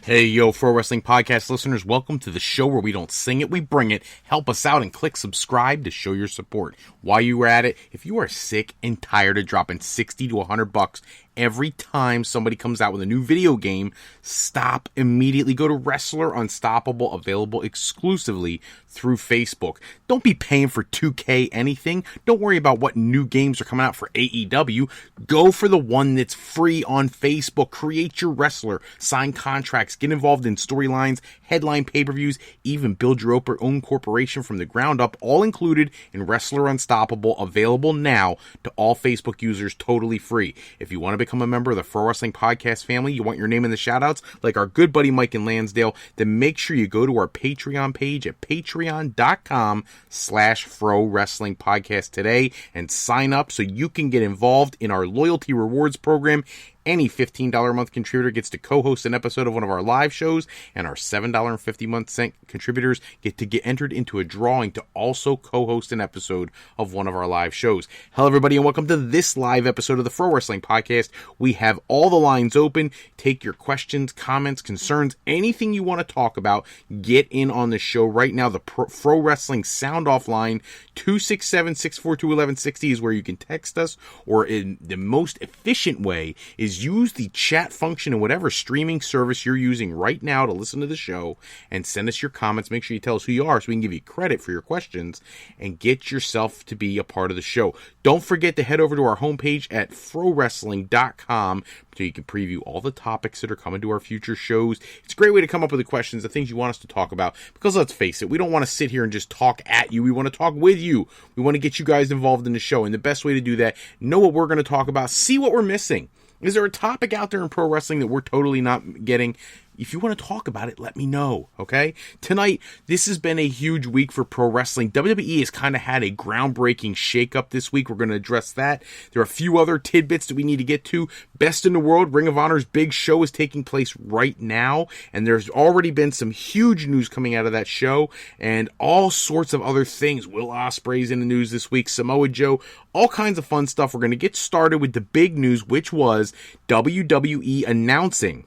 Hey, yo, Pro Wrestling Podcast listeners, welcome to the show where we don't sing it, we bring it. Help us out and click subscribe to show your support. While you are at it, if you are sick and tired of dropping $60 to $100 every time somebody comes out with a new video game, stop immediately. Go to Wrestler Unstoppable, available exclusively through Facebook. Don't be paying for 2K anything. Don't worry about what new games are coming out for AEW. Go for the one that's free on Facebook. Create your wrestler, sign contracts, get involved in storylines, headline pay-per-views, even build your own corporation from the ground up, all included in Wrestler Unstoppable, available now to all Facebook users, totally free. If you want to become a member of the Pro Wrestling Podcast family, you want your name in the shoutouts like our good buddy Mike in Lansdale, then make sure you go to our Patreon page at patreon.com/Fro Wrestling Podcast today and sign up so you can get involved in our loyalty rewards program. Any $15 a month contributor gets to co-host an episode of one of our live shows, and our $7.50 month contributors get entered into a drawing to also co-host an episode of one of our live shows. Hello, everybody, and welcome to this live episode of the Pro Wrestling Podcast. We have all the lines open. Take your questions, comments, concerns, anything you want to talk about. Get in on the show right now. The Pro Wrestling Sound Off line, 267-642-1160 is where you can text us, or in the most efficient way is use the chat function in whatever streaming service you're using right now to listen to the show and send us your comments. Make sure you tell us who you are so we can give you credit for your questions and get yourself to be a part of the show. Don't forget to head over to our homepage at frowrestling.com so you can preview all the topics that are coming to our future shows. It's a great way to come up with the questions, the things you want us to talk about, because let's face it, we don't want to sit here and just talk at you. We want to talk with you. We want to get you guys involved in the show, and the best way to do that, know what we're going to talk about, see what we're missing. Is there a topic out there in pro wrestling that we're totally not getting? If you want to talk about it, let me know, okay? Tonight, this has been a huge week for pro wrestling. WWE has kind of had a groundbreaking shakeup this week. We're going to address that. There are a few other tidbits that we need to get to. Best in the World, Ring of Honor's big show is taking place right now, and there's already been some huge news coming out of that show, and all sorts of other things. Will Ospreay's in the news this week, Samoa Joe, all kinds of fun stuff. We're going to get started with the big news, which was WWE announcing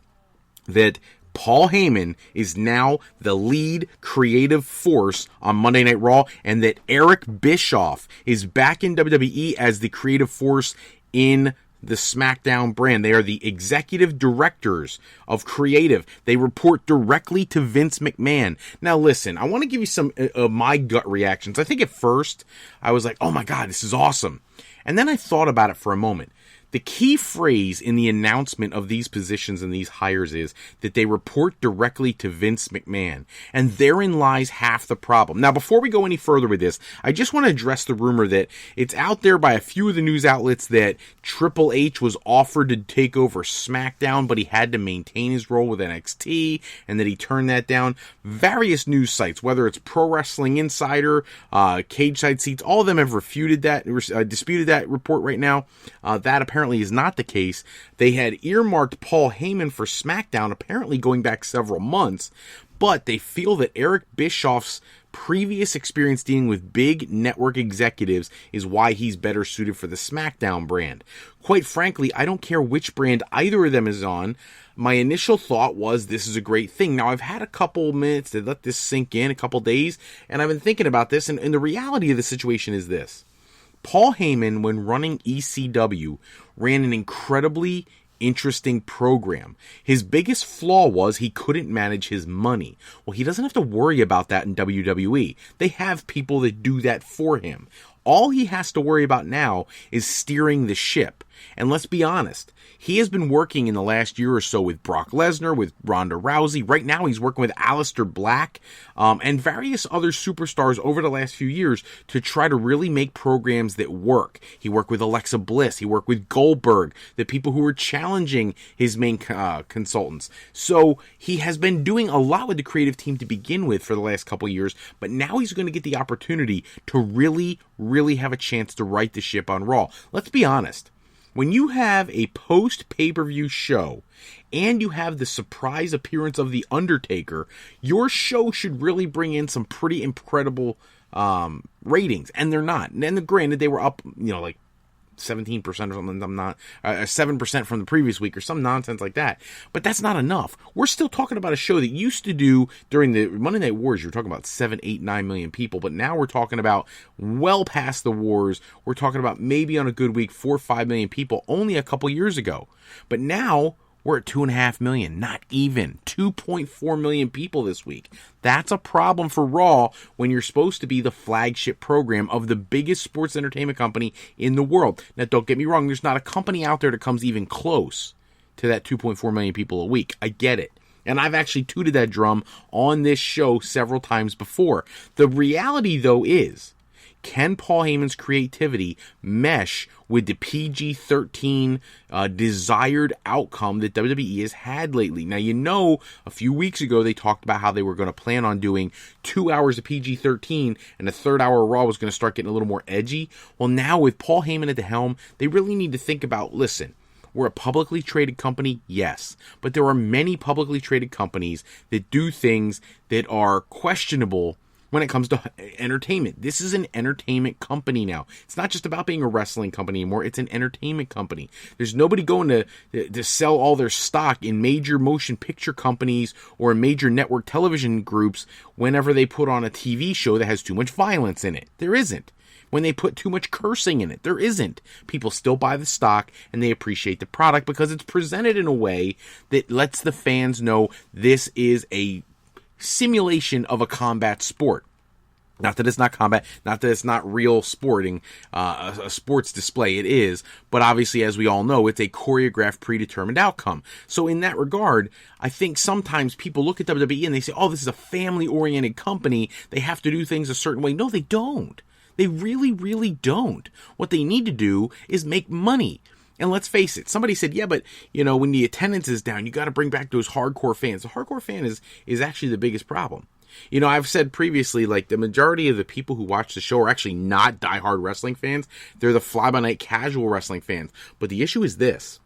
that Paul Heyman is now the lead creative force on Monday Night Raw, and that Eric Bischoff is back in WWE as the creative force in the SmackDown brand. They are the executive directors of creative. They report directly to Vince McMahon. Now listen, I want to give you some my gut reactions. I think at first I was like, oh my God, this is awesome. And then I thought about it for a moment. The key phrase in the announcement of these positions and these hires is that they report directly to Vince McMahon. And therein lies half the problem. Now, before we go any further with this, I just want to address the rumor that it's out there by a few of the news outlets that Triple H was offered to take over SmackDown, but he had to maintain his role with NXT, and that he turned that down. Various news sites, whether it's Pro Wrestling Insider, Cage Side Seats, all of them have refuted that, disputed that report right now. That apparently is not the case. They had earmarked Paul Heyman for SmackDown, apparently going back several months, but they feel that Eric Bischoff's previous experience dealing with big network executives is why he's better suited for the SmackDown brand. Quite frankly, I don't care which brand either of them is on. My initial thought was this is a great thing. Now, I've had a couple minutes to let this sink in, a couple days, and I've been thinking about this, and the reality of the situation is this. Paul Heyman, when running ECW, ran an incredibly interesting program. His biggest flaw was he couldn't manage his money. Well, he doesn't have to worry about that in WWE. They have people that do that for him. All he has to worry about now is steering the ship. And let's be honest, he has been working in the last year or so with Brock Lesnar, with Ronda Rousey. Right now he's working with Aleister Black and various other superstars over the last few years to try to really make programs that work. He worked with Alexa Bliss. He worked with Goldberg, the people who were challenging his main consultants. So he has been doing a lot with the creative team to begin with for the last couple years, but now he's going to get the opportunity to really have a chance to right the ship on Raw. Let's be honest. When you have a post-pay-per-view show and you have the surprise appearance of The Undertaker, your show should really bring in some pretty incredible ratings. And they're not. And granted, they were up, like 17% or something. I'm not 7% from the previous week or some nonsense like that. But that's not enough. We're still talking about a show that used to do during the Monday Night Wars. You were talking about 7, 8, 9 million people, but now we're talking about well past the wars. We're talking about maybe on a good week 4 or 5 million people only a couple years ago. But now we're at 2.5 million, not even 2.4 million people this week. That's a problem for Raw when you're supposed to be the flagship program of the biggest sports entertainment company in the world. Now, don't get me wrong, there's not a company out there that comes even close to that 2.4 million people a week. I get it. And I've actually tooted that drum on this show several times before. The reality, though, is, can Paul Heyman's creativity mesh with the PG-13 desired outcome that WWE has had lately? Now, you know, a few weeks ago they talked about how they were going to plan on doing 2 hours of PG-13 and the third hour of Raw was going to start getting a little more edgy. Well, now with Paul Heyman at the helm, they really need to think about, listen, we're a publicly traded company, yes, but there are many publicly traded companies that do things that are questionable when it comes to entertainment. This is an entertainment company now. It's not just about being a wrestling company anymore. It's an entertainment company. There's nobody going to sell all their stock in major motion picture companies or in major network television groups whenever they put on a TV show that has too much violence in it. There isn't. When they put too much cursing in it, there isn't. People still buy the stock and they appreciate the product because it's presented in a way that lets the fans know this is a simulation of a combat sport. Not that it's not combat, not that it's not real sporting, a sports display. It is, but obviously, as we all know, it's a choreographed, predetermined outcome. So in that regard, I think sometimes people look at WWE and they say, oh, this is a family-oriented company. They have to do things a certain way. No, they don't. They really, really don't. What they need to do is make money. And let's face it, somebody said, yeah, but, you know, when the attendance is down, you got to bring back those hardcore fans. The hardcore fan is actually the biggest problem. You know, I've said previously, like, the majority of the people who watch the show are actually not diehard wrestling fans. They're the fly-by-night casual wrestling fans. But the issue is this.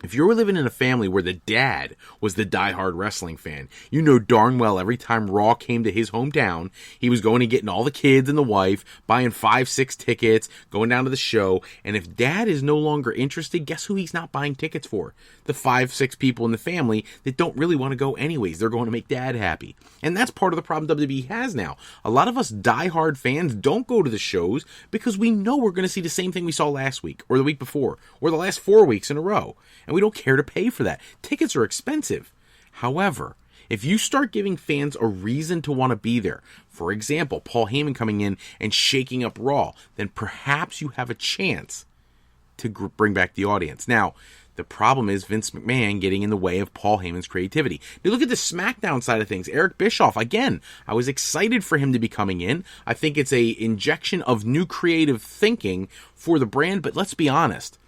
If you were living in a family where the dad was the diehard wrestling fan, you know darn well every time Raw came to his hometown, he was going and getting all the kids and the wife, buying 5, 6 tickets, going down to the show. And if dad is no longer interested, guess who he's not buying tickets for? The 5, 6 people in the family that don't really want to go anyways. They're going to make dad happy. And that's part of the problem WWE has now. A lot of us diehard fans don't go to the shows because we know we're going to see the same thing we saw last week or the week before or the last 4 weeks in a row. And we don't care to pay for that. Tickets are expensive. However, if you start giving fans a reason to want to be there, for example, Paul Heyman coming in and shaking up Raw, then perhaps you have a chance to bring back the audience. Now, the problem is Vince McMahon getting in the way of Paul Heyman's creativity. Now look at the SmackDown side of things. Eric Bischoff, again, I was excited for him to be coming in. I think it's a injection of new creative thinking for the brand, but let's be honest.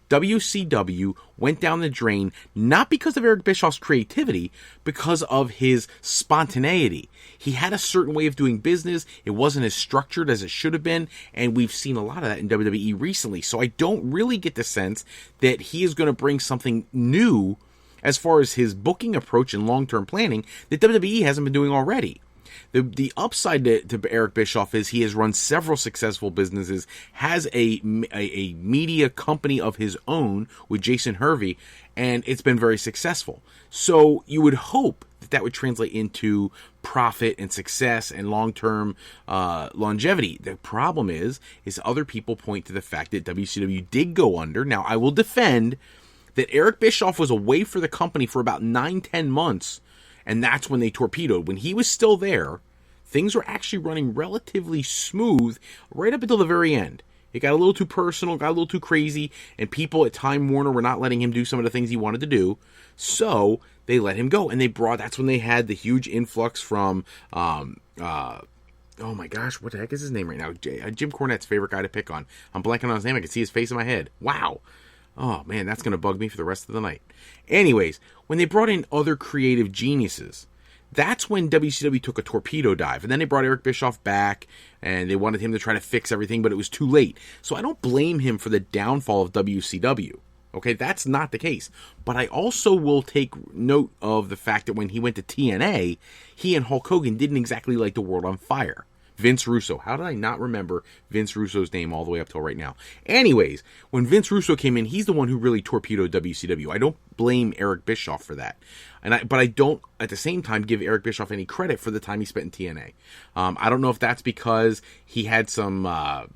WCW went down the drain not because of Eric Bischoff's creativity, because of his spontaneity. He had a certain way of doing business. It wasn't as structured as it should have been, and we've seen a lot of that in WWE recently. So I don't really get the sense that he is going to bring something new as far as his booking approach and long-term planning that WWE hasn't been doing already. The upside to Eric Bischoff is he has run several successful businesses, has a media company of his own with Jason Hervey, and it's been very successful. So you would hope that would translate into profit and success and long-term longevity. The problem is other people point to the fact that WCW did go under. Now, I will defend that Eric Bischoff was away for the company for about 9-10 months, and that's when they torpedoed. When he was still there, things were actually running relatively smooth right up until the very end. It got a little too personal, got a little too crazy, and people at Time Warner were not letting him do some of the things he wanted to do. So they let him go, and that's when they had the huge influx from, oh my gosh, what the heck is his name right now? Jim Cornette's favorite guy to pick on. I'm blanking on his name. I can see his face in my head. Wow. Oh man, that's going to bug me for the rest of the night. Anyways, when they brought in other creative geniuses, that's when WCW took a torpedo dive. And then they brought Eric Bischoff back, and they wanted him to try to fix everything, but it was too late. So I don't blame him for the downfall of WCW. Okay, that's not the case. But I also will take note of the fact that when he went to TNA, he and Hulk Hogan didn't exactly light the world on fire. Vince Russo. How did I not remember Vince Russo's name all the way up till right now? Anyways, when Vince Russo came in, he's the one who really torpedoed WCW. I don't blame Eric Bischoff for that. But I don't, at the same time, give Eric Bischoff any credit for the time he spent in TNA. I don't know if that's because he had some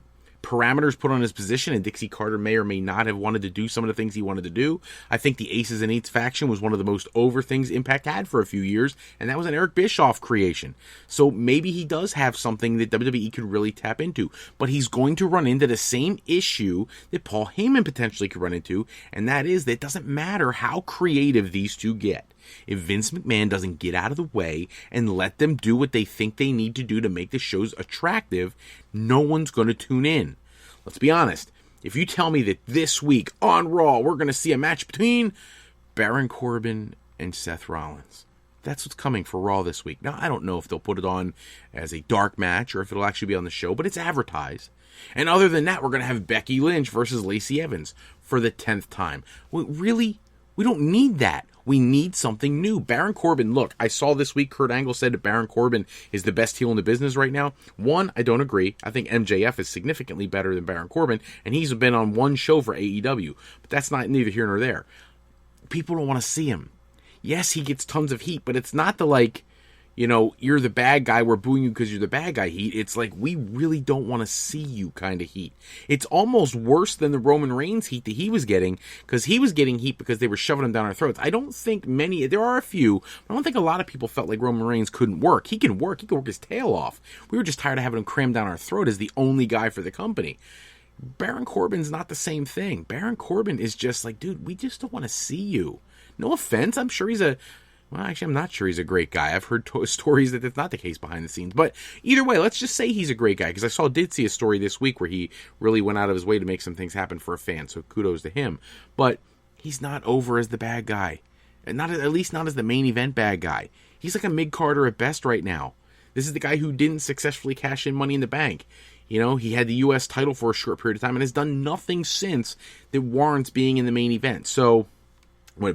parameters put on his position, and Dixie Carter may or may not have wanted to do some of the things he wanted to do. I think the Aces and Eights faction was one of the most over things Impact had for a few years, and that was an Eric Bischoff creation. So maybe he does have something that WWE could really tap into, but he's going to run into the same issue that Paul Heyman potentially could run into, and that is that it doesn't matter how creative these two get. If Vince McMahon doesn't get out of the way and let them do what they think they need to do to make the shows attractive, no one's going to tune in. Let's be honest. If you tell me that this week on Raw we're going to see a match between Baron Corbin and Seth Rollins, that's what's coming for Raw this week. Now, I don't know if they'll put it on as a dark match or if it'll actually be on the show, but it's advertised. And other than that, we're going to have Becky Lynch versus Lacey Evans for the 10th time. We don't need that. We need something new. Baron Corbin, look, I saw this week Kurt Angle said that Baron Corbin is the best heel in the business right now. One, I don't agree. I think MJF is significantly better than Baron Corbin, and he's been on one show for AEW. But that's not neither here nor there. People don't want to see him. Yes, he gets tons of heat, but it's not the like, you're the bad guy, we're booing you because you're the bad guy heat. It's like, we really don't want to see you kind of heat. It's almost worse than the Roman Reigns heat that he was getting, because he was getting heat because they were shoving him down our throats. I don't think there are a few, but I don't think a lot of people felt like Roman Reigns couldn't work. He can work his tail off. We were just tired of having him crammed down our throat as the only guy for the company. Baron Corbin's not the same thing. Baron Corbin is just like, dude, we just don't want to see you. No offense, I'm sure I'm not sure he's a great guy. I've heard stories that that's not the case behind the scenes. But either way, let's just say he's a great guy, because I did see a story this week where he really went out of his way to make some things happen for a fan, so kudos to him. But he's not over as the bad guy. And at least not as the main event bad guy. He's like a mid-carder at best right now. This is the guy who didn't successfully cash in Money in the Bank. He had the U.S. title for a short period of time and has done nothing since that warrants being in the main event. So,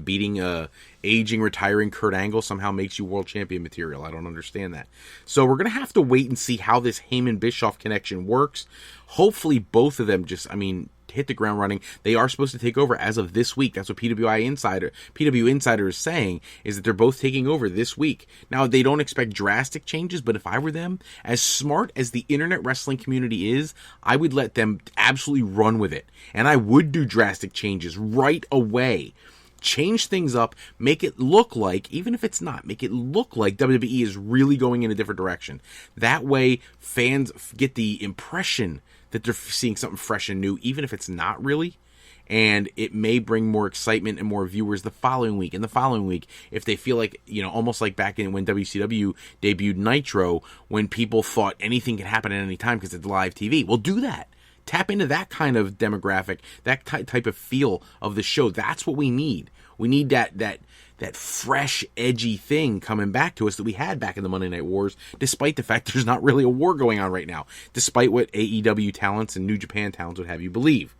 beating aging, retiring Kurt Angle somehow makes you world champion material? I don't understand that. So we're going to have to wait and see how this Heyman-Bischoff connection works. Hopefully both of them hit the ground running. They are supposed to take over as of this week. That's what PW Insider is saying, is that they're both taking over this week. Now, they don't expect drastic changes, but if I were them, as smart as the internet wrestling community is, I would let them absolutely run with it. And I would do drastic changes right away. Change things up, make it look like, even if it's not, make it look like WWE is really going in a different direction. That way, fans get the impression that they're seeing something fresh and new, even if it's not really. And it may bring more excitement and more viewers the following week. And the following week, if they feel like, almost like back in when WCW debuted Nitro, when people thought anything could happen at any time because it's live TV. Well, do that. Tap into that kind of demographic, that type of feel of the show. That's what we need. We need that fresh, edgy thing coming back to us that we had back in the Monday Night Wars, despite the fact there's not really a war going on right now, despite what AEW talents and New Japan talents would have you believe.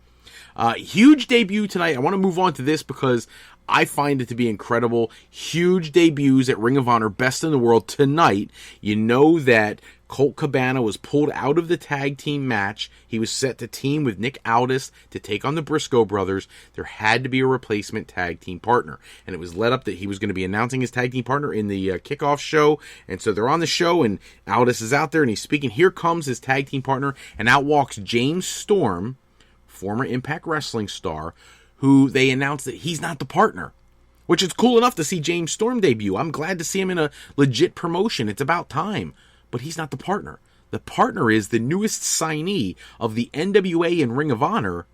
Huge debut tonight. I want to move on to this because I find it to be incredible. Huge debuts at Ring of Honor, Best in the World tonight. You know that Colt Cabana was pulled out of the tag team match. He was set to team with Nick Aldis to take on the Briscoe brothers. There had to be a replacement tag team partner. And it was led up that he was going to be announcing his tag team partner in the kickoff show. And so they're on the show, and Aldis is out there, and he's speaking. Here comes his tag team partner, and out walks James Storm, former Impact Wrestling star, who they announced that he's not the partner. Which is cool enough to see James Storm debut. I'm glad to see him in a legit promotion. It's about time. But he's not the partner. The partner is the newest signee of the NWA and Ring of Honor,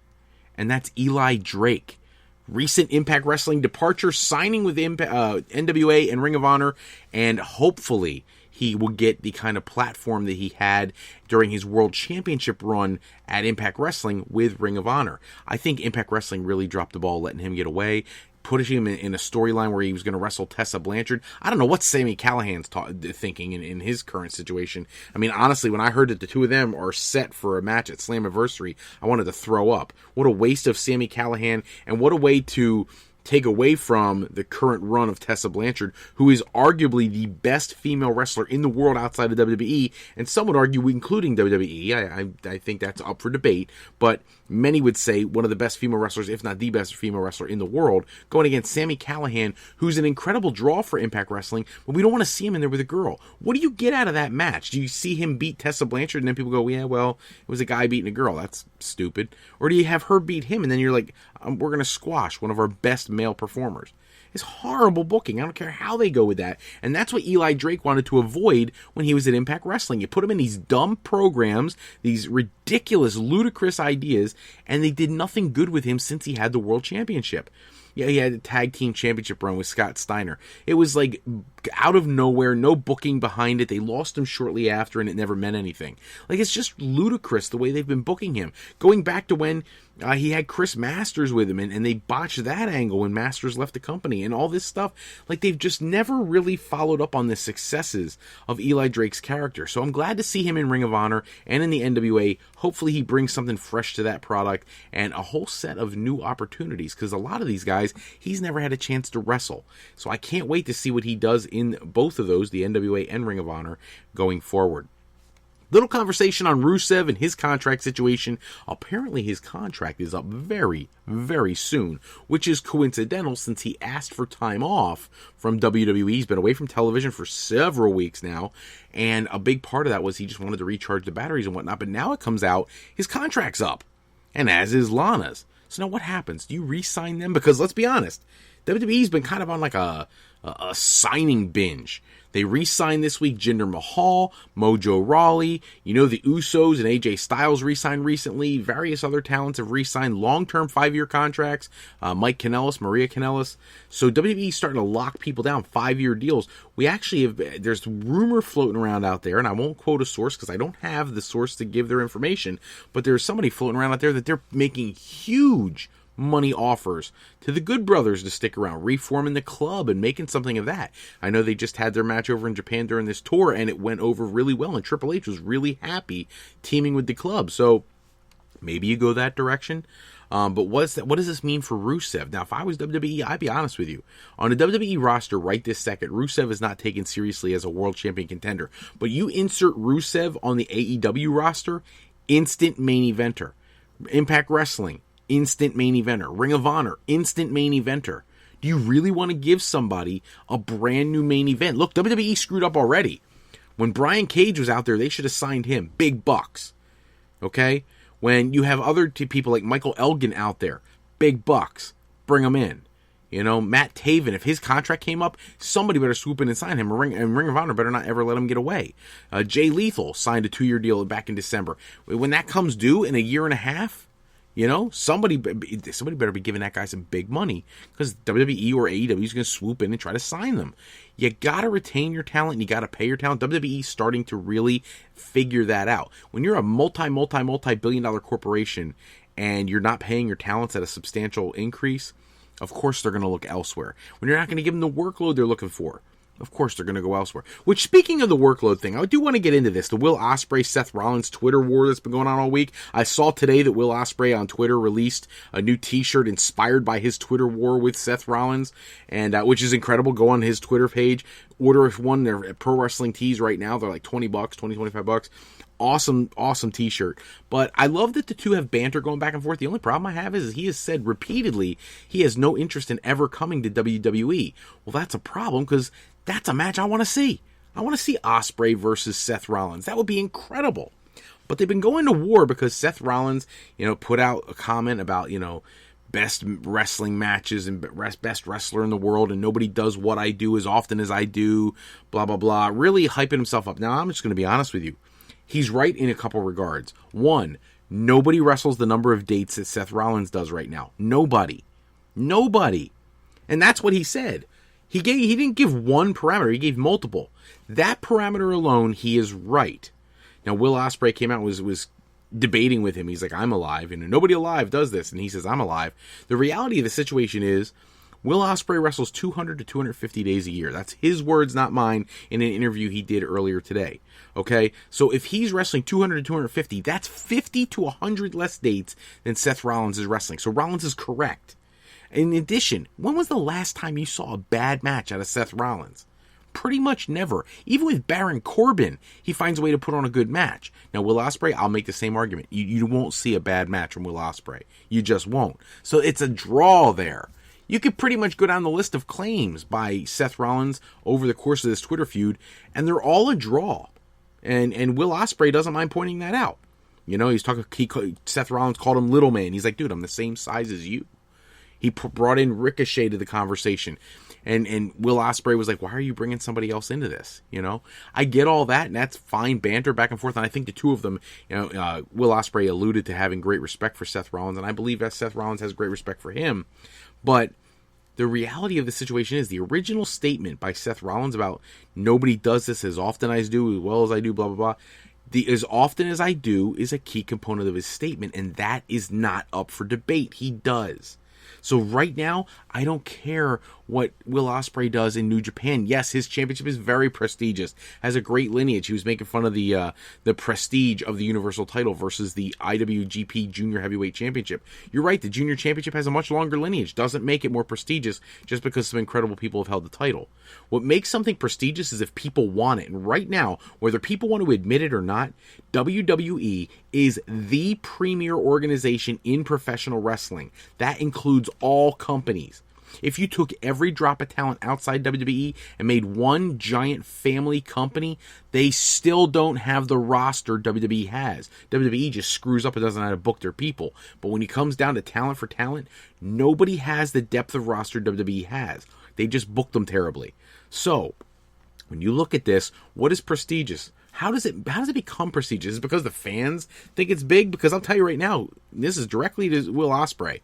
and that's Eli Drake. Recent Impact Wrestling departure, signing with NWA and Ring of Honor, and hopefully he will get the kind of platform that he had during his World Championship run at Impact Wrestling with Ring of Honor. I think Impact Wrestling really dropped the ball letting him get away, putting him in a storyline where he was going to wrestle Tessa Blanchard. I don't know what Sami Callihan's thinking in his current situation. I mean, honestly, when I heard that the two of them are set for a match at Slammiversary, I wanted to throw up. What a waste of Sami Callihan, and what a way to take away from the current run of Tessa Blanchard, who is arguably the best female wrestler in the world outside of WWE, and some would argue including WWE. I think that's up for debate, but many would say one of the best female wrestlers, if not the best female wrestler in the world, going against Sami Callihan, who's an incredible draw for Impact Wrestling, but we don't want to see him in there with a girl. What do you get out of that match? Do you see him beat Tessa Blanchard and then people go, yeah, well, it was a guy beating a girl. That's stupid. Or do you have her beat him and then you're like, we're going to squash one of our best male performers? It's horrible booking. I don't care how they go with that. And that's what Eli Drake wanted to avoid when he was at Impact Wrestling. You put him in these dumb programs, these ridiculous, ludicrous ideas, and they did nothing good with him since he had the World Championship. Yeah, he had a tag team championship run with Scott Steiner. It was like out of nowhere, no booking behind it. They lost him shortly after, and it never meant anything. Like, it's just ludicrous the way they've been booking him. Going back to when he had Chris Masters with him, and they botched that angle when Masters left the company, and all this stuff. Like, they've just never really followed up on the successes of Eli Drake's character. So I'm glad to see him in Ring of Honor and in the NWA. Hopefully he brings something fresh to that product and a whole set of new opportunities, because a lot of these guys, he's never had a chance to wrestle. So I can't wait to see what he does in both of those, the NWA and Ring of Honor, going forward. Little conversation on Rusev and his contract situation. Apparently his contract is up very, very soon, which is coincidental since he asked for time off from WWE. He's been away from television for several weeks now, and a big part of that was he just wanted to recharge the batteries and whatnot, but now it comes out his contract's up, and as is Lana's. So now what happens? Do you re-sign them? Because let's be honest, WWE's been kind of on like a signing binge. They re-signed this week Jinder Mahal, Mojo Rawley, the Usos and AJ Styles re-signed recently. Various other talents have re-signed long-term 5-year contracts. Mike Kanellis, Maria Kanellis. So WWE's starting to lock people down, 5-year deals. We actually have, there's rumor floating around out there, and I won't quote a source because I don't have the source to give their information, but there's somebody floating around out there that they're making huge money offers to the Good Brothers to stick around, reforming the club and making something of that. I know they just had their match over in Japan during this tour, and it went over really well, and Triple H was really happy teaming with the club. So maybe you go that direction. But what does this mean for Rusev? Now, if I was WWE, I'd be honest with you. On the WWE roster right this second, Rusev is not taken seriously as a world champion contender. But you insert Rusev on the AEW roster, instant main eventer. Impact Wrestling, instant main eventer. Ring of Honor, instant main eventer. Do you really want to give somebody a brand new main event? Look, WWE screwed up already. When Brian Cage was out there, they should have signed him. Big bucks. Okay? When you have other people like Michael Elgin out there, big bucks. Bring them in. Matt Taven, if his contract came up, somebody better swoop in and sign him. And Ring of Honor better not ever let him get away. Jay Lethal signed a 2-year deal back in December. When that comes due in a year and a half, somebody better be giving that guy some big money, because WWE or AEW is going to swoop in and try to sign them. You got to retain your talent and you got to pay your talent. WWE is starting to really figure that out. When you're a multi-billion dollar corporation and you're not paying your talents at a substantial increase, of course they're going to look elsewhere. When you're not going to give them the workload they're looking for, of course they're going to go elsewhere. Which, speaking of the workload thing, I do want to get into this. The Will Ospreay, Seth Rollins Twitter war that's been going on all week. I saw today that Will Ospreay on Twitter released a new t-shirt inspired by his Twitter war with Seth Rollins, and which is incredible. Go on his Twitter page. Order one. They're at Pro Wrestling Tees right now. They're like $20, $25. Awesome t-shirt. But I love that the two have banter going back and forth. The only problem I have is he has said repeatedly he has no interest in ever coming to WWE. Well, that's a problem, because that's a match I want to see. I want to see Ospreay versus Seth Rollins. That would be incredible. But they've been going to war because Seth Rollins, put out a comment about, best wrestling matches and best wrestler in the world, and nobody does what I do as often as I do, blah, blah, blah. Really hyping himself up. Now, I'm just going to be honest with you. He's right in a couple regards. One, nobody wrestles the number of dates that Seth Rollins does right now. Nobody. And that's what he said. He didn't give one parameter. He gave multiple. That parameter alone, he is right. Now, Will Ospreay came out and was debating with him. He's like, I'm alive. And nobody alive does this. And he says, I'm alive. The reality of the situation is, Will Ospreay wrestles 200 to 250 days a year. That's his words, not mine, in an interview he did earlier today. Okay? So if he's wrestling 200 to 250, that's 50 to 100 less dates than Seth Rollins is wrestling. So Rollins is correct. In addition, when was the last time you saw a bad match out of Seth Rollins? Pretty much never. Even with Baron Corbin, he finds a way to put on a good match. Now, Will Ospreay, I'll make the same argument. You won't see a bad match from Will Ospreay. You just won't. So it's a draw there. You could pretty much go down the list of claims by Seth Rollins over the course of this Twitter feud, and they're all a draw. And Will Ospreay doesn't mind pointing that out. You know, Seth Rollins called him little man. He's like, dude, I'm the same size as you. He brought in Ricochet to the conversation. And Will Ospreay was like, why are you bringing somebody else into this? You know, I get all that, and that's fine banter back and forth. And I think the two of them, Will Ospreay alluded to having great respect for Seth Rollins, and I believe that Seth Rollins has great respect for him. But the reality of the situation is the original statement by Seth Rollins about nobody does this as often as I do, as well as I do, blah, blah, blah. The as often as I do is a key component of his statement, and that is not up for debate. He does. So right now, I don't care what Will Ospreay does in New Japan. Yes, his championship is very prestigious, has a great lineage. He was making fun of the prestige of the Universal title versus the IWGP Junior Heavyweight Championship. You're right, the Junior Championship has a much longer lineage. Doesn't make it more prestigious just because some incredible people have held the title. What makes something prestigious is if people want it. And right now, whether people want to admit it or not, WWE is the premier organization in professional wrestling. That includes all companies. If you took every drop of talent outside WWE and made one giant family company, they still don't have the roster WWE has. WWE just screws up and doesn't know how to book their people. But when it comes down to talent for talent, nobody has the depth of roster WWE has. They just book them terribly. So, when you look at this, what is prestigious? How does it become prestigious? Is it because the fans think it's big? Because I'll tell you right now, this is directly to Will Ospreay.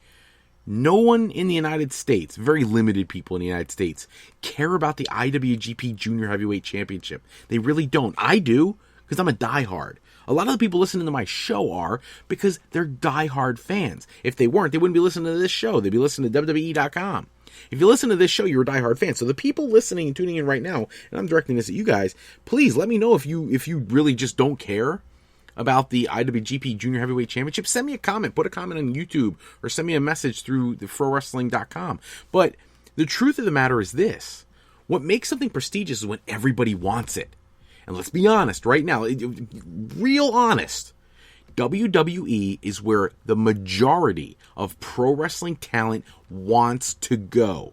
No one in the United States, very limited people in the United States, care about the IWGP Junior Heavyweight Championship. They really don't. I do, because I'm a diehard. A lot of the people listening to my show are because they're diehard fans. If they weren't, they wouldn't be listening to this show. They'd be listening to WWE.com. If you listen to this show, you're a diehard fan. So the people listening and tuning in right now, and I'm directing this at you guys, please let me know if you really just don't care about the IWGP Junior Heavyweight Championship. Send me a comment. Put a comment on YouTube or send me a message through the ProWrestling.com. But the truth of the matter is this. What makes something prestigious is when everybody wants it. And let's be honest right now, real honest. WWE is where the majority of pro wrestling talent wants to go.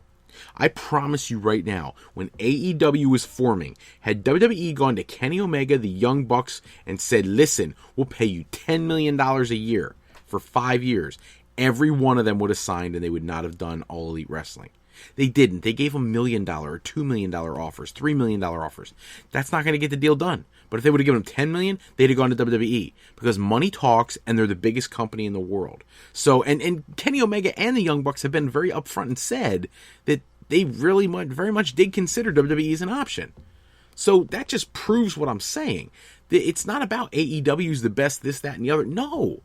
I promise you right now, when AEW was forming, had WWE gone to Kenny Omega, the Young Bucks, and said, listen, we'll pay you $10 million a year for 5 years, every one of them would have signed and they would not have done All Elite Wrestling. They didn't. They gave them $1 million or $2 million offers, $3 million offers. That's not going to get the deal done. But if they would have given them $10 million, they'd have gone to WWE because money talks and they're the biggest company in the world. So, and Kenny Omega and the Young Bucks have been very upfront and said that they really very much did consider WWE as an option. So that just proves what I'm saying. It's not about AEW's the best, this, that, and the other. No.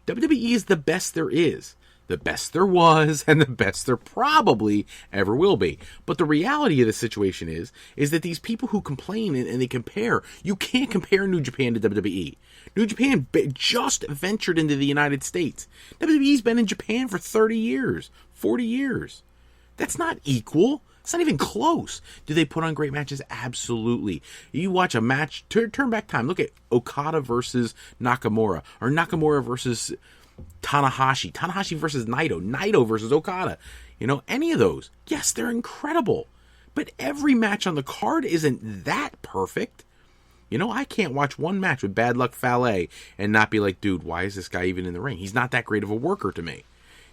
WWE is the best there is. The best there was, and the best there probably ever will be. But the reality of the situation is that these people who complain and they compare, you can't compare New Japan to WWE. New Japan just ventured into the United States. WWE's been in Japan for 30 years, 40 years. That's not equal. It's not even close. Do they put on great matches? Absolutely. You watch a match, turn back time. Look at Okada versus Nakamura, or Nakamura versus Tanahashi versus Naito versus Okada. You know, any of those. Yes, they're incredible. But every match on the card isn't that perfect. You know, I can't watch one match with Bad Luck Fale and not be like, dude, why is this guy even in the ring? He's not that great of a worker to me.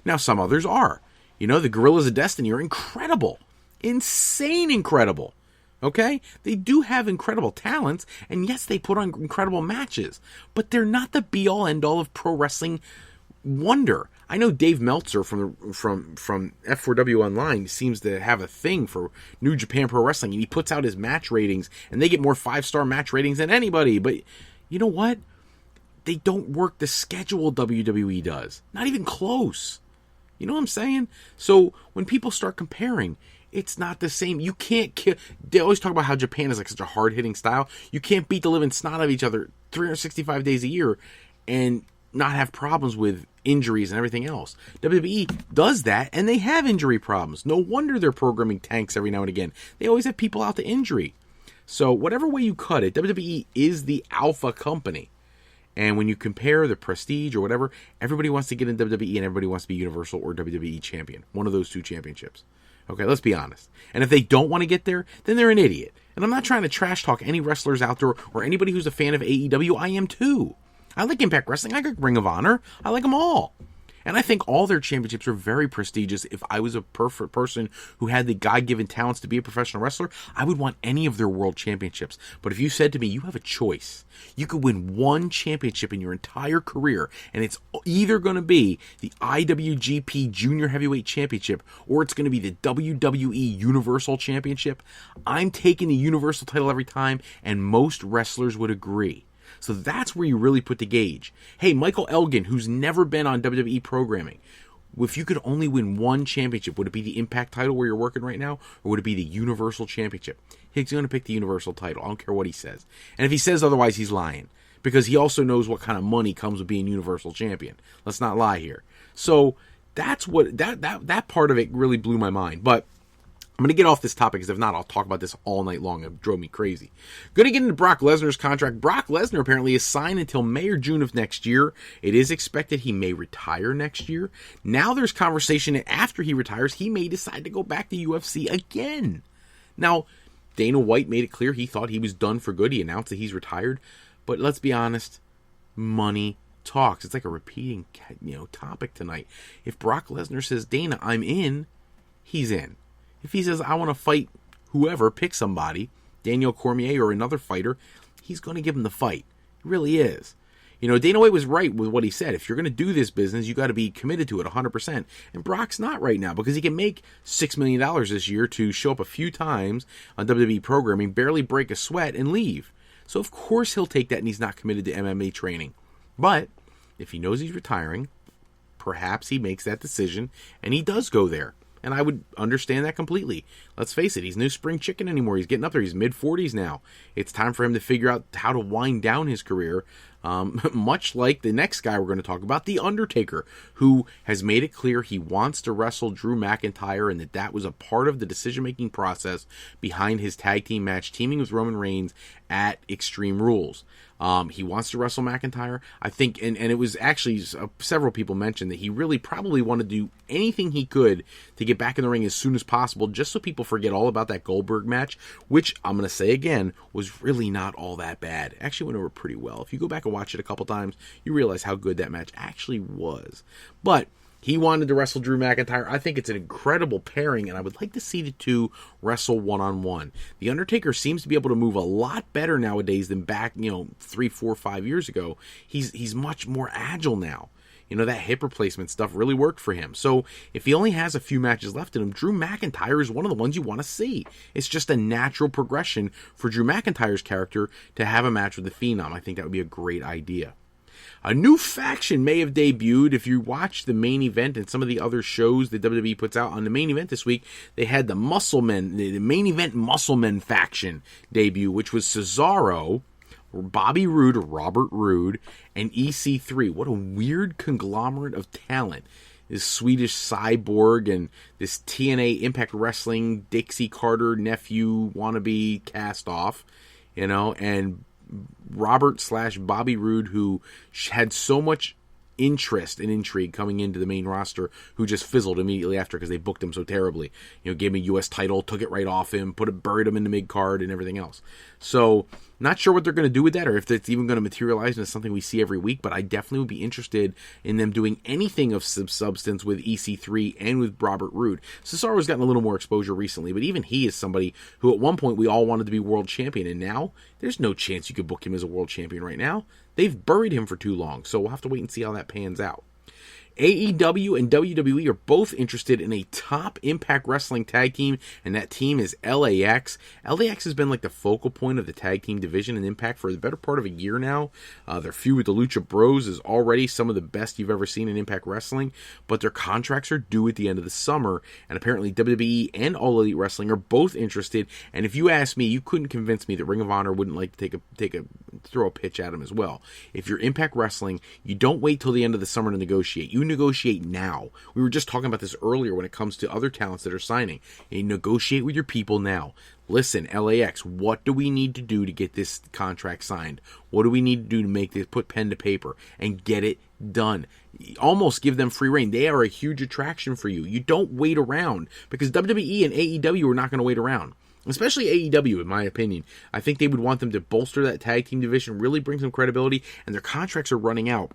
Now, some others are. You know, the Guerrillas of Destiny are incredible. Insane incredible. Okay? They do have incredible talents, and yes, they put on incredible matches, but they're not the be-all, end-all of pro wrestling wonder. I know Dave Meltzer from F4W Online seems to have a thing for New Japan Pro Wrestling, and he puts out his match ratings, and they get more 5-star match ratings than anybody, but you know what? They don't work the schedule WWE does. Not even close. You know what I'm saying? So when people start comparing, it's not the same. You can't kill. They always talk about how Japan is like such a hard-hitting style. You can't beat the living snot out of each other 365 days a year and not have problems with injuries and everything else. WWE does that, and they have injury problems. No wonder their programming tanks every now and again. They always have people out to injury. So whatever way you cut it, WWE is the alpha company. And when you compare the prestige or whatever, everybody wants to get in WWE and everybody wants to be Universal or WWE champion. One of those two championships. Okay, let's be honest. And if they don't want to get there, then they're an idiot. And I'm not trying to trash talk any wrestlers out there or anybody who's a fan of AEW. I am too. I like Impact Wrestling. I like Ring of Honor. I like them all. And I think all their championships are very prestigious. If I was a perfect person who had the God-given talents to be a professional wrestler, I would want any of their world championships. But if you said to me, you have a choice. You could win one championship in your entire career, and it's either going to be the IWGP Junior Heavyweight Championship or it's going to be the WWE Universal Championship. I'm taking the Universal title every time, and most wrestlers would agree. So that's where you really put the gauge. Hey, Michael Elgin, who's never been on WWE programming, if you could only win one championship, would it be the Impact title where you're working right now, or would it be the Universal Championship? He's going to pick the Universal title. I don't care what he says. And if he says otherwise, he's lying, because he also knows what kind of money comes with being Universal Champion. Let's not lie here. So that's what that part of it really blew my mind. But I'm going to get off this topic, because if not, I'll talk about this all night long. It drove me crazy. Going to get into Brock Lesnar's contract. Brock Lesnar apparently is signed until May or June of next year. It is expected he may retire next year. Now there's conversation that after he retires, he may decide to go back to UFC again. Now, Dana White made it clear he thought he was done for good. He announced that he's retired. But let's be honest, money talks. It's like a repeating, topic tonight. If Brock Lesnar says, Dana, I'm in, he's in. If he says, I want to fight whoever, pick somebody, Daniel Cormier or another fighter, he's going to give him the fight. He really is. Dana White was right with what he said. If you're going to do this business, you got to be committed to it 100%. And Brock's not right now, because he can make $6 million this year to show up a few times on WWE programming, barely break a sweat, and leave. So of course he'll take that, and he's not committed to MMA training. But if he knows he's retiring, perhaps he makes that decision, and he does go there. And I would understand that completely. Let's face it, he's no spring chicken anymore. He's getting up there. He's mid-40s now. It's time for him to figure out how to wind down his career, much like the next guy we're going to talk about, The Undertaker, who has made it clear he wants to wrestle Drew McIntyre, and that was a part of the decision-making process behind his tag team match, teaming with Roman Reigns at Extreme Rules. He wants to wrestle McIntyre. I think, and it was actually several people mentioned that he really probably wanted to do anything he could to get back in the ring as soon as possible, just so people forget all about that Goldberg match, which I'm going to say again, was really not all that bad. Actually went over pretty well. If you go back and watch it a couple times, you realize how good that match actually was. But he wanted to wrestle Drew McIntyre. I think it's an incredible pairing, and I would like to see the two wrestle one-on-one. The Undertaker seems to be able to move a lot better nowadays than back, 3, 4, 5 years ago. He's much more agile now. That hip replacement stuff really worked for him. So if he only has a few matches left in him, Drew McIntyre is one of the ones you want to see. It's just a natural progression for Drew McIntyre's character to have a match with the Phenom. I think that would be a great idea. A new faction may have debuted. If you watch the main event and some of the other shows that WWE puts out on the main event this week, they had the Musclemen, the main event Musclemen faction debut, which was Cesaro, Bobby Roode, Robert Roode, and EC3. What a weird conglomerate of talent. This Swedish Cyborg and this TNA Impact Wrestling Dixie Carter nephew wannabe cast off, and Robert/Bobby Roode, who had so much interest and intrigue coming into the main roster, who just fizzled immediately after because they booked him so terribly. Gave him a U.S. title, took it right off him, buried him in the mid-card and everything else. So, not sure what they're going to do with that, or if it's even going to materialize into something we see every week, but I definitely would be interested in them doing anything of substance with EC3 and with Robert Roode. Cesaro's gotten a little more exposure recently, but even he is somebody who at one point we all wanted to be world champion, and now there's no chance you could book him as a world champion right now. They've buried him for too long, so we'll have to wait and see how that pans out. AEW and WWE are both interested in a top Impact Wrestling tag team, and that team is LAX. LAX has been like the focal point of the tag team division in Impact for the better part of a year now. Their feud with the Lucha Bros is already some of the best you've ever seen in Impact Wrestling, but their contracts are due at the end of the summer, and apparently WWE and All Elite Wrestling are both interested. And if you ask me, you couldn't convince me that Ring of Honor wouldn't like to throw a pitch at them as well. If you're Impact Wrestling, you don't wait till the end of the summer to negotiate. You negotiate now. We were just talking about this earlier when it comes to other talents that are signing. You negotiate with your people now. Listen, LAX, what do we need to do to get this contract signed? What do we need to do to make this, put pen to paper and get it done? Almost give them free reign. They are a huge attraction for you. You don't wait around, because WWE and AEW are not going to wait around. Especially AEW, in my opinion. I think they would want them to bolster that tag team division, really bring some credibility, and their contracts are running out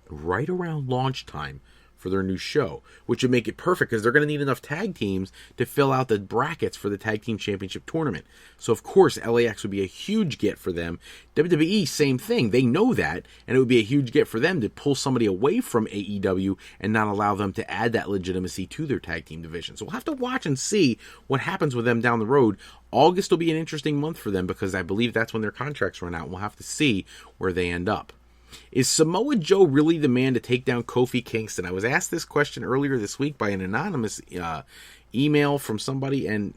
right around launch time for their new show, which would make it perfect because they're going to need enough tag teams to fill out the brackets for the Tag Team Championship tournament. So, of course, LAX would be a huge get for them. WWE, same thing. They know that, and it would be a huge get for them to pull somebody away from AEW and not allow them to add that legitimacy to their tag team division. So we'll have to watch and see what happens with them down the road. August will be an interesting month for them because I believe that's when their contracts run out. We'll have to see where they end up. Is Samoa Joe really the man to take down Kofi Kingston? I was asked this question earlier this week by an anonymous email from somebody, and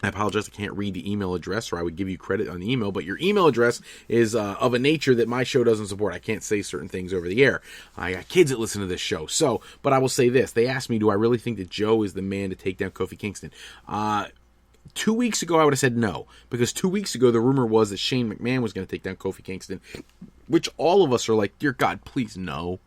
I apologize, I can't read the email address, or I would give you credit on the email, but your email address is of a nature that my show doesn't support. I can't say certain things over the air. I got kids that listen to this show, but I will say this. They asked me, do I really think that Joe is the man to take down Kofi Kingston? 2 weeks ago, I would have said no, because 2 weeks ago, the rumor was that Shane McMahon was going to take down Kofi Kingston, which all of us are like, dear God, please no.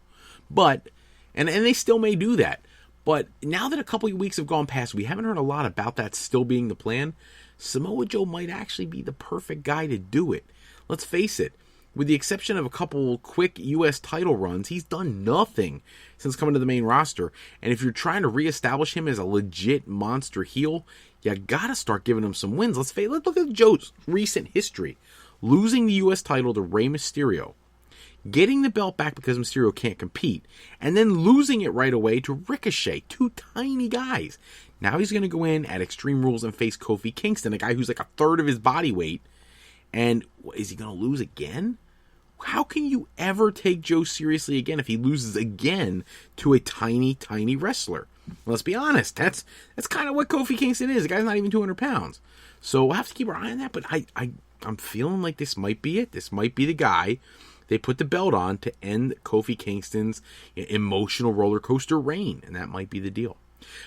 But, and they still may do that. But now that a couple of weeks have gone past, we haven't heard a lot about that still being the plan. Samoa Joe might actually be the perfect guy to do it. Let's face it. With the exception of a couple quick U.S. title runs, he's done nothing since coming to the main roster. And if you're trying to reestablish him as a legit monster heel, you gotta start giving him some wins. Let's look at Joe's recent history. Losing the U.S. title to Rey Mysterio, getting the belt back because Mysterio can't compete, and then losing it right away to Ricochet, two tiny guys. Now he's going to go in at Extreme Rules and face Kofi Kingston, a guy who's like a third of his body weight. And is he going to lose again? How can you ever take Joe seriously again if he loses again to a tiny, tiny wrestler? Let's be honest. That's kind of what Kofi Kingston is. The guy's not even 200 pounds. So we'll have to keep our eye on that. But I'm feeling like this might be it. This might be the guy they put the belt on to end Kofi Kingston's emotional roller coaster reign. And that might be the deal.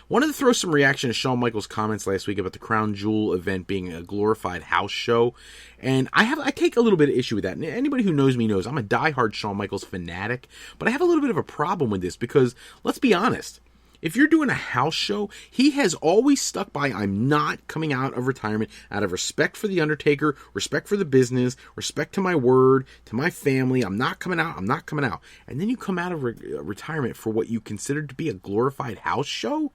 Wanted to throw some reaction to Shawn Michaels' comments last week about the Crown Jewel event being a glorified house show. And I take a little bit of issue with that. And anybody who knows me knows I'm a diehard Shawn Michaels fanatic. But I have a little bit of a problem with this because, let's be honest, if you're doing a house show, he has always stuck by, I'm not coming out of retirement out of respect for The Undertaker, respect for the business, respect to my word, to my family. I'm not coming out. And then you come out of retirement for what you consider to be a glorified house show?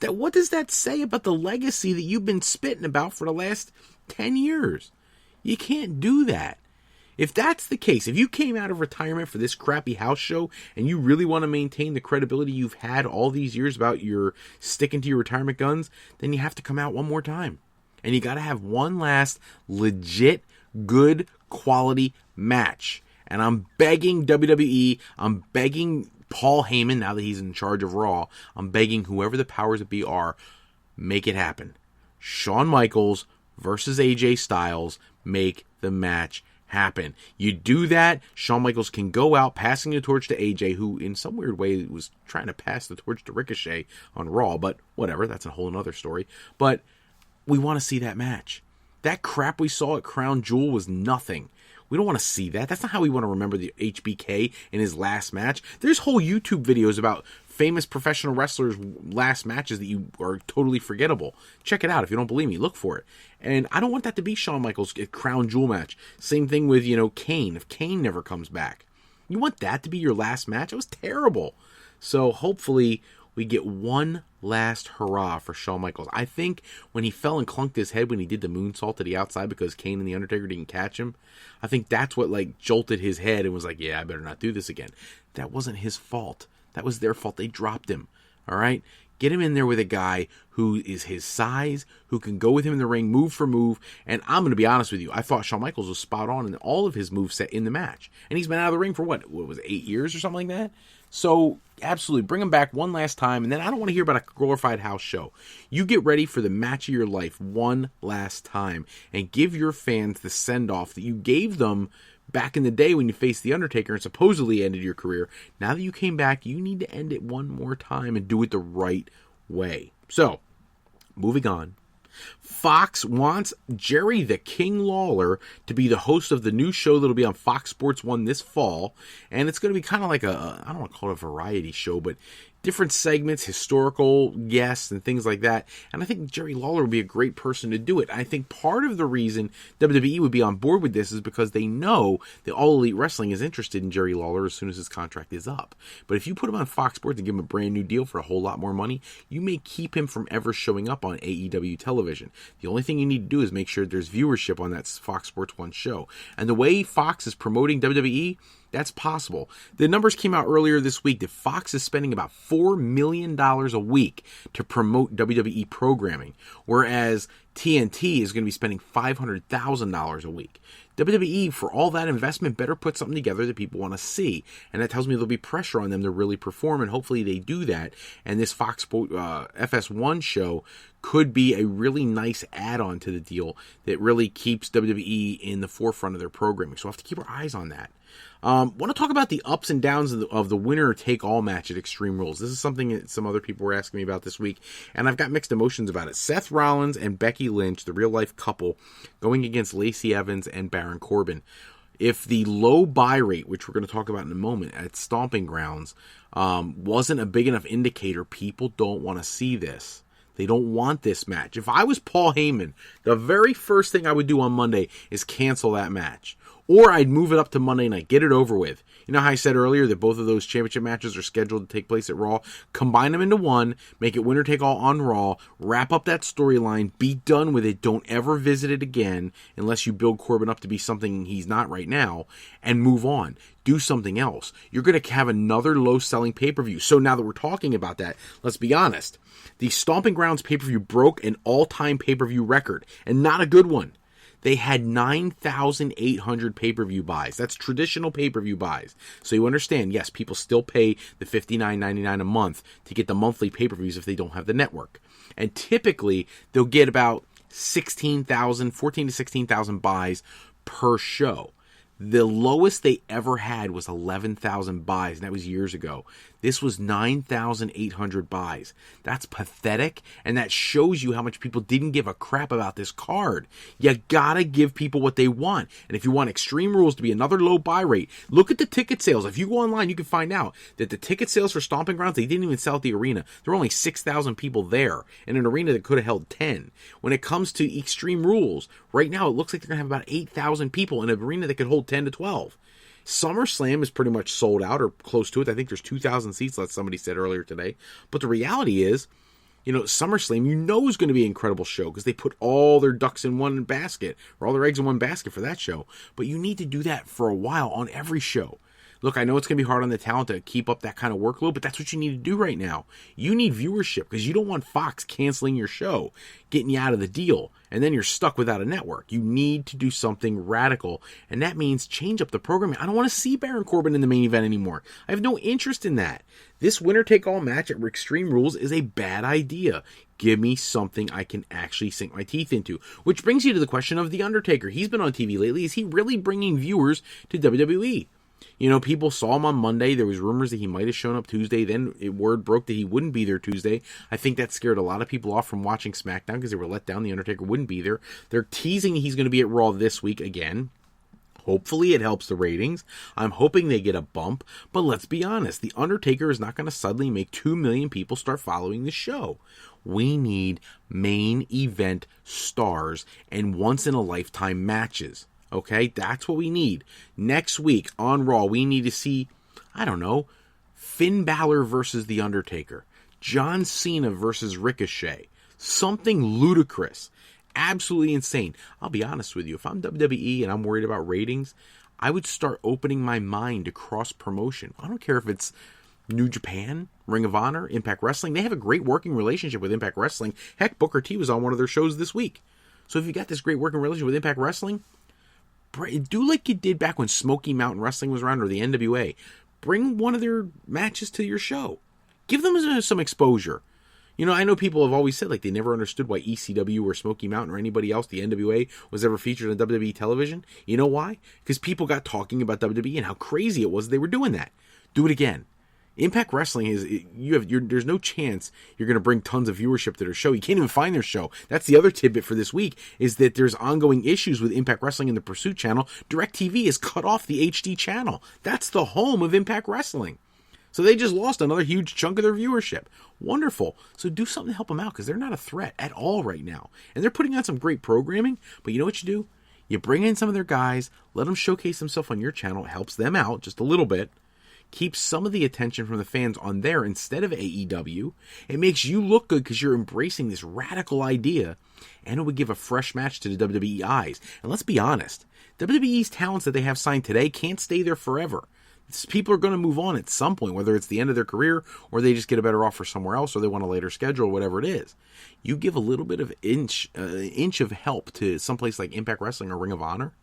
What does that say about the legacy that you've been spitting about for the last 10 years? You can't do that. If that's the case, if you came out of retirement for this crappy house show and you really want to maintain the credibility you've had all these years about your sticking to your retirement guns, then you have to come out one more time. And you got to have one last legit, good, quality match. And I'm begging WWE, I'm begging Paul Heyman, now that he's in charge of Raw, I'm begging whoever the powers that be are, make it happen. Shawn Michaels versus AJ Styles, make the match happen. You do that, Shawn Michaels can go out passing the torch to AJ, who in some weird way was trying to pass the torch to Ricochet on Raw, but whatever, that's a whole other story. But we want to see that match. That crap we saw at Crown Jewel was nothing. We don't want to see that. That's not how we want to remember the HBK in his last match. There's whole YouTube videos about famous professional wrestlers' last matches that you are totally forgettable. Check it out. If you don't believe me, look for it. And I don't want that to be Shawn Michaels' Crown Jewel match. Same thing with, Kane. If Kane never comes back, you want that to be your last match? It was terrible. So hopefully we get one last hurrah for Shawn Michaels. I think when he fell and clunked his head when he did the moonsault to the outside because Kane and The Undertaker didn't catch him, I think that's what jolted his head and was like, yeah, I better not do this again. That wasn't his fault. That was their fault. They dropped him. All right? Get him in there with a guy who is his size, who can go with him in the ring, move for move. And I'm going to be honest with you. I thought Shawn Michaels was spot on in all of his moveset in the match. And he's been out of the ring for what was it, 8 years or something like that? So, absolutely, bring him back one last time. And then I don't want to hear about a glorified house show. You get ready for the match of your life one last time. And give your fans the send-off that you gave them back in the day when you faced The Undertaker and supposedly ended your career. Now that you came back, you need to end it one more time and do it the right way. So, moving on. Fox wants Jerry the King Lawler to be the host of the new show that'll be on Fox Sports 1 this fall. And it's going to be kind of like I don't want to call it a variety show, but different segments, historical guests, and things like that. And I think Jerry Lawler would be a great person to do it. I think part of the reason WWE would be on board with this is because they know that All Elite Wrestling is interested in Jerry Lawler as soon as his contract is up. But if you put him on Fox Sports and give him a brand new deal for a whole lot more money, you may keep him from ever showing up on AEW television. The only thing you need to do is make sure there's viewership on that Fox Sports 1 show. And the way Fox is promoting WWE, that's possible. The numbers came out earlier this week that Fox is spending about $4 million a week to promote WWE programming, whereas TNT is going to be spending $500,000 a week. WWE, for all that investment, better put something together that people want to see. And that tells me there'll be pressure on them to really perform, and hopefully they do that. And this Fox FS1 show could be a really nice add-on to the deal that really keeps WWE in the forefront of their programming. So we'll have to keep our eyes on that. Want to talk about the ups and downs of the winner-take-all match at Extreme Rules. This is something that some other people were asking me about this week, and I've got mixed emotions about it. Seth Rollins and Becky Lynch, the real-life couple, going against Lacey Evans and Baron Corbin. If the low buy rate, which we're going to talk about in a moment, at Stomping Grounds, wasn't a big enough indicator, people don't want to see this. They don't want this match. If I was Paul Heyman, the very first thing I would do on Monday is cancel that match. Or I'd move it up to Monday night, get it over with. You know how I said earlier that both of those championship matches are scheduled to take place at Raw? Combine them into one, make it winner take all on Raw, wrap up that storyline, be done with it, don't ever visit it again, unless you build Corbin up to be something he's not right now, and move on. Do something else. You're going to have another low-selling pay-per-view. So now that we're talking about that, let's be honest. The Stomping Grounds pay-per-view broke an all-time pay-per-view record, and not a good one. They had 9,800 pay-per-view buys. That's traditional pay-per-view buys. So you understand, yes, people still pay the $59.99 a month to get the monthly pay-per-views if they don't have the network. And typically, they'll get about 14 to 16,000 buys per show. The lowest they ever had was 11,000 buys, and that was years ago. This was 9,800 buys. That's pathetic, and that shows you how much people didn't give a crap about this card. You gotta give people what they want. And if you want Extreme Rules to be another low buy rate, look at the ticket sales. If you go online, you can find out that the ticket sales for Stomping Grounds, they didn't even sell at the arena. There were only 6,000 people there in an arena that could have held 10. When it comes to Extreme Rules, right now it looks like they're gonna have about 8,000 people in an arena that could hold 10 to 12. SummerSlam is pretty much sold out or close to it. I think there's 2,000 seats, like somebody said earlier today. But the reality is, SummerSlam, is going to be an incredible show because they put all their ducks in one basket, or all their eggs in one basket for that show. But you need to do that for a while on every show. Look, I know it's going to be hard on the talent to keep up that kind of workload, but that's what you need to do right now. You need viewership because you don't want Fox canceling your show, getting you out of the deal, and then you're stuck without a network. You need to do something radical, and that means change up the programming. I don't want to see Baron Corbin in the main event anymore. I have no interest in that. This winner-take-all match at Extreme Rules is a bad idea. Give me something I can actually sink my teeth into. Which brings you to the question of The Undertaker. He's been on TV lately. Is he really bringing viewers to WWE? People saw him on Monday. There was rumors that he might have shown up Tuesday. Then word broke that he wouldn't be there Tuesday. I think that scared a lot of people off from watching SmackDown because they were let down. The Undertaker wouldn't be there. They're teasing he's going to be at Raw this week again. Hopefully it helps the ratings. I'm hoping they get a bump. But let's be honest. The Undertaker is not going to suddenly make 2 million people start following the show. We need main event stars and once-in-a-lifetime matches. Okay, that's what we need. Next week on Raw, we need to see, Finn Balor versus The Undertaker. John Cena versus Ricochet. Something ludicrous. Absolutely insane. I'll be honest with you. If I'm WWE and I'm worried about ratings, I would start opening my mind to cross-promotion. I don't care if it's New Japan, Ring of Honor, Impact Wrestling. They have a great working relationship with Impact Wrestling. Heck, Booker T was on one of their shows this week. So if you got this great working relationship with Impact Wrestling, do like you did back when Smoky Mountain Wrestling was around, or the NWA. Bring one of their matches to your show. Give them some exposure. You know, I know people have always said, like, they never understood why ECW or Smoky Mountain or anybody else, the NWA, was ever featured on WWE television. You know why? Because people got talking about WWE and how crazy it was they were doing that. Do it again. Impact Wrestling there's no chance you're going to bring tons of viewership to their show. You can't even find their show. That's the other tidbit for this week, is that there's ongoing issues with Impact Wrestling in the Pursuit channel. DirecTV has cut off the HD channel. That's the home of Impact Wrestling. So they just lost another huge chunk of their viewership. Wonderful. So do something to help them out, because they're not a threat at all right now. And they're putting on some great programming, but you know what you do? You bring in some of their guys, let them showcase themselves on your channel. It helps them out just a little bit. Keep some of the attention from the fans on there instead of AEW. It makes you look good because you're embracing this radical idea, and it would give a fresh match to the WWE eyes. And let's be honest, WWE's talents that they have signed today can't stay there forever. People are going to move on at some point, whether it's the end of their career or they just get a better offer somewhere else or they want a later schedule, whatever it is. You give a little bit of inch of help to someplace like Impact Wrestling or Ring of Honor,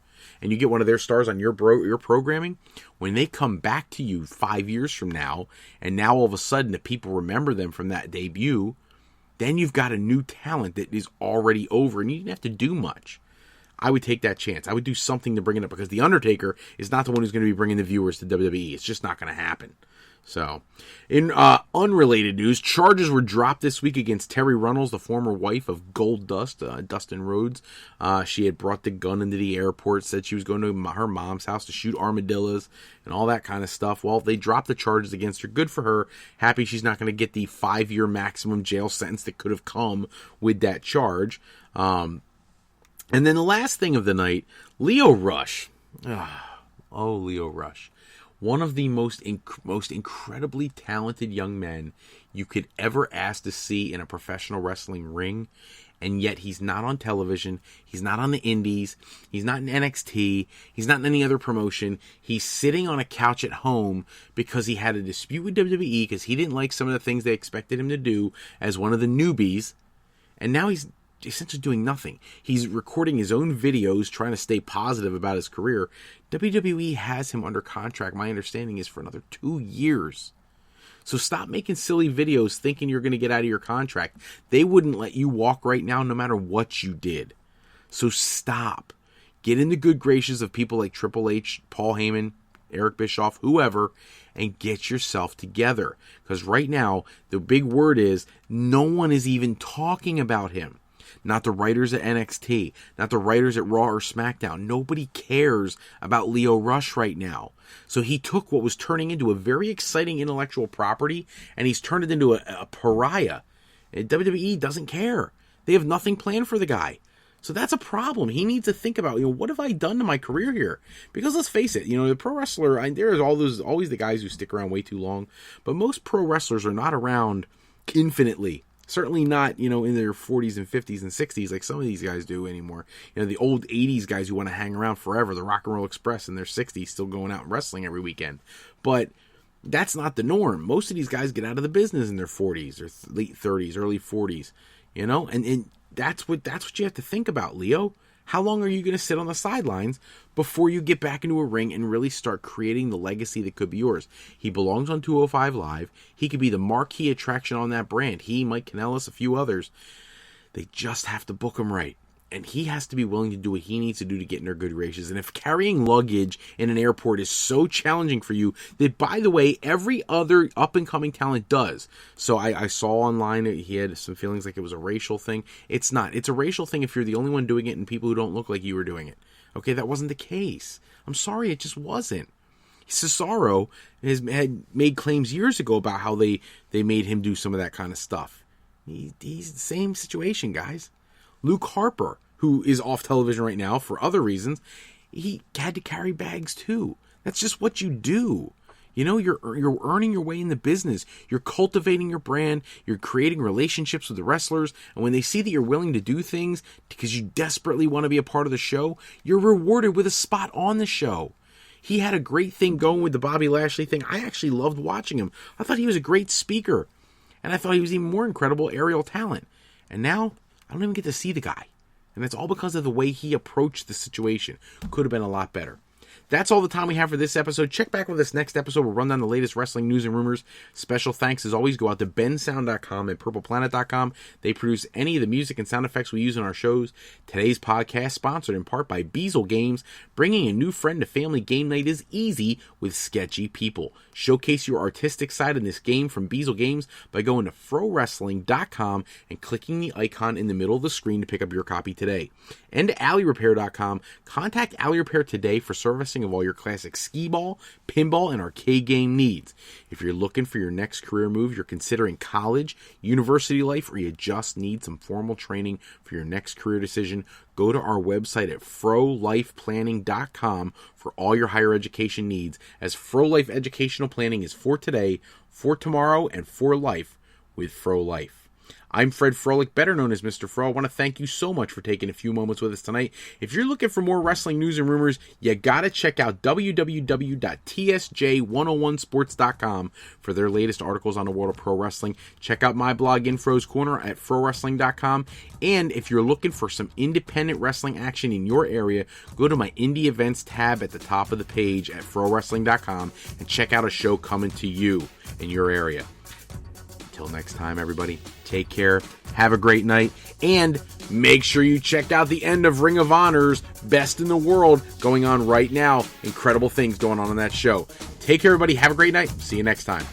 and you get one of their stars on your programming. When they come back to you 5 years from now, and now all of a sudden the people remember them from that debut, then you've got a new talent that is already over, and you didn't have to do much. I would take that chance. I would do something to bring it up, because The Undertaker is not the one who's going to be bringing the viewers to WWE. It's just not going to happen. So, in unrelated news, charges were dropped this week against Terry Runnels, the former wife of Gold Dust, Dustin Rhodes. She had brought the gun into the airport, said she was going to her mom's house to shoot armadillos and all that kind of stuff. Well, they dropped the charges against her. Good for her. Happy she's not going to get the 5-year maximum jail sentence that could have come with that charge. And then the last thing of the night, Lio Rush. Oh, Lio Rush. One of the most incredibly talented young men you could ever ask to see in a professional wrestling ring, and yet he's not on television, he's not on the indies, he's not in NXT, he's not in any other promotion. He's sitting on a couch at home because he had a dispute with WWE because he didn't like some of the things they expected him to do as one of the newbies, and now he's essentially doing nothing. He's recording his own videos, trying to stay positive about his career. WWE has him under contract, my understanding is, for another 2 years. So stop making silly videos thinking you're going to get out of your contract. They wouldn't let you walk right now no matter what you did. So stop. Get in the good graces of people like Triple H, Paul Heyman, Eric Bischoff, whoever, and get yourself together. Because right now, the big word is no one is even talking about him. Not the writers at NXT, not the writers at Raw or SmackDown. Nobody cares about Lio Rush right now. So he took what was turning into a very exciting intellectual property, and he's turned it into a pariah. And WWE doesn't care. They have nothing planned for the guy. So that's a problem. He needs to think about, what have I done to my career here? Because let's face it, the pro wrestler, there's always the guys who stick around way too long, but most pro wrestlers are not around infinitely. Certainly not, in their 40s and 50s and 60s like some of these guys do anymore. The old 80s guys who want to hang around forever, the Rock and Roll Express in their 60s, still going out and wrestling every weekend. But that's not the norm. Most of these guys get out of the business in their 40s or late 30s, early 40s, and that's what you have to think about, Leo. How long are you going to sit on the sidelines before you get back into a ring and really start creating the legacy that could be yours? He belongs on 205 Live. He could be the marquee attraction on that brand. He, Mike Kanellis, a few others. They just have to book him right. And he has to be willing to do what he needs to do to get in their good graces. And if carrying luggage in an airport is so challenging for you, that, by the way, every other up-and-coming talent does. So I saw online that he had some feelings like it was a racial thing. It's not. It's a racial thing if you're the only one doing it and people who don't look like you are doing it. Okay, that wasn't the case. I'm sorry, it just wasn't. Cesaro had made claims years ago about how they made him do some of that kind of stuff. He's the same situation, guys. Luke Harper, who is off television right now for other reasons, he had to carry bags too. That's just what you do. You're earning your way in the business. You're cultivating your brand. You're creating relationships with the wrestlers. And when they see that you're willing to do things because you desperately want to be a part of the show, you're rewarded with a spot on the show. He had a great thing going with the Bobby Lashley thing. I actually loved watching him. I thought he was a great speaker. And I thought he was even more incredible aerial talent. And now, I don't even get to see the guy. And that's all because of the way he approached the situation. Could have been a lot better. That's all the time we have for this episode. Check back with us next episode. We'll run down the latest wrestling news and rumors. Special thanks, as always, go out to bensound.com and purpleplanet.com. They produce any of the music and sound effects we use in our shows. Today's podcast sponsored in part by Beazle Games. Bringing a new friend to family game night is easy with sketchy people. Showcase your artistic side in this game from Beazle Games by going to frowrestling.com and clicking the icon in the middle of the screen to pick up your copy today. And to alleyrepair.com. Contact Alley Repair today for servicing of all your classic skee-ball, pinball, and arcade game needs. If you're looking for your next career move, you're considering college, university life, or you just need some formal training for your next career decision, go to our website at frolifeplanning.com for all your higher education needs, as Fro Life educational planning is for today, for tomorrow, and for life with Fro Life. I'm Fred Froelich, better known as Mr. Fro. I want to thank you so much for taking a few moments with us tonight. If you're looking for more wrestling news and rumors, you gotta check out www.tsj101sports.com for their latest articles on the world of pro wrestling. Check out my blog, Infro's Corner, at frowrestling.com. And if you're looking for some independent wrestling action in your area, go to my indie events tab at the top of the page at frowrestling.com and check out a show coming to you in your area. Until next time, everybody, take care, have a great night, and make sure you checked out the end of Ring of Honor's Best in the World going on right now. Incredible things going on that show. Take care, everybody. Have a great night. See you next time.